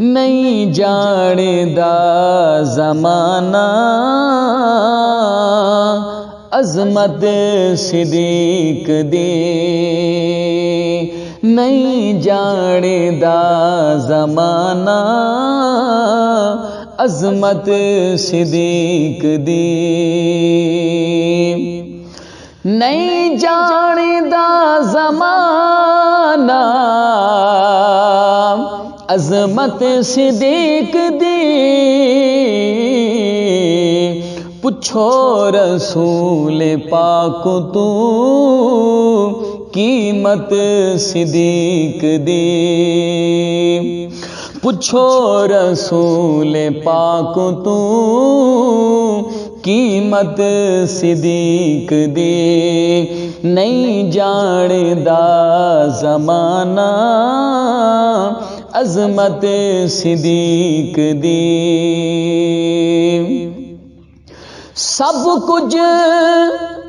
نہیں جاندا زمانہ عظمت صدیق دی، نہیں جاندا زمانہ عظمت صدیق دی، نہیں جاندا زمانہ عظمت صدیق دی، پوچھو رسول پاک تو قیمت صدیق دی، پوچھو رسول پاک تو قیمت صدیق دی، نہیں جاندا زمانہ عظمت صدیق دی، سب کچھ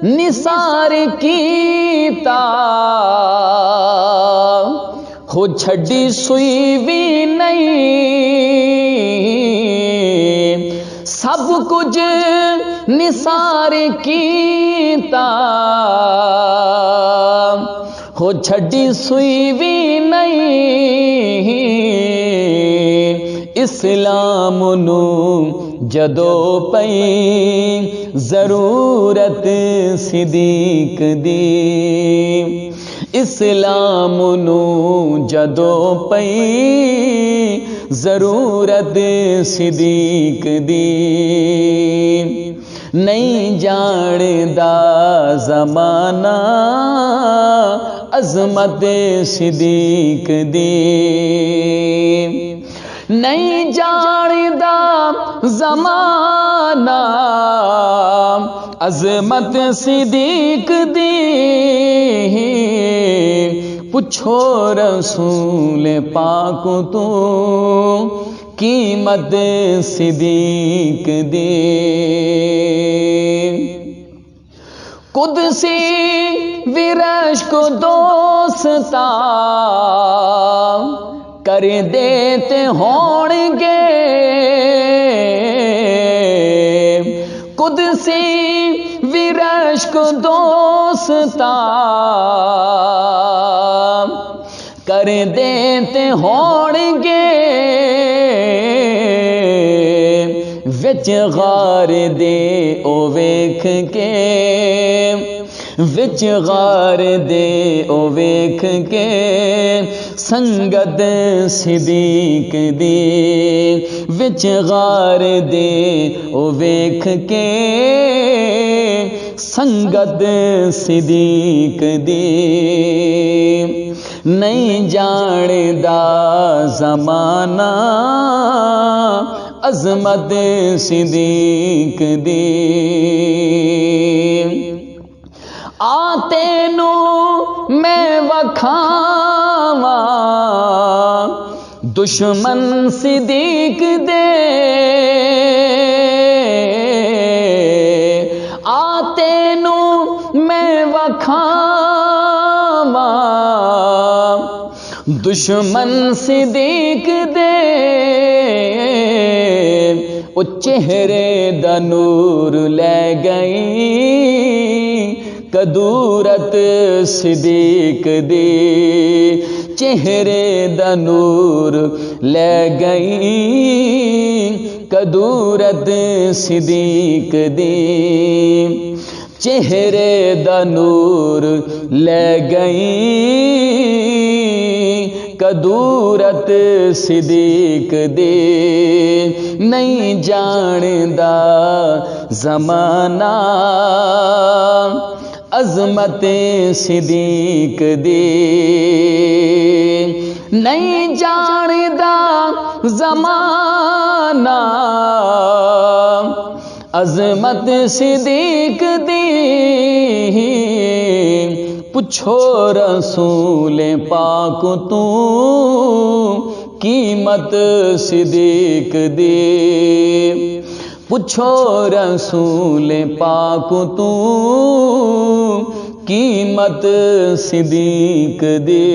نثار کیتا ہو چھڈی سوئی بھی نہیں، سب کچھ نثار کیتا ہو چھڈی سوئی بھی نہیں، اسلام نو جدو پئی ضرورت صدیق دی، اسلام نو جدو پئی ضرورت صدیق دی، نہیں جاندا زمانہ عظمت صدیق دی، نہیں جاندا زمانہ عظمت صدیق دی، پوچھو رسول پاک تو قیمت صدیق دی، قدسی ورش کو دوستا کر دیتے ہون گے، قدسی ورش کو دوستا کر دیتے ہون گے، وچ غار دے او ویکھ کے، وچ غار دے او ویکھ کے سنگت صدیق دی، وچ غار دے او ویکھ کے سنگت صدیق دی، نہیں جاندا زمانہ عظمت صدیق دی، آتے نو میں وکھاواں دشمن صدیق دے، آتے نو میں وکھاواں دشمن صدیق دے، او چہرے دا نور لے گئی کدورت صدیق دی، چہرے دا نور لے گئی کدورت صدیق دی، چہرے دا نور لے گئی کدورت صدیق دی، نہیں جاندا زمانہ عظمت صدیق دی، نہیں جاندا زمانہ عظمت صدیق دی، پوچھو رسول پاک تو قیمت صدیق دی، پوچھو رسول پاک تو قیمت صدیق دی۔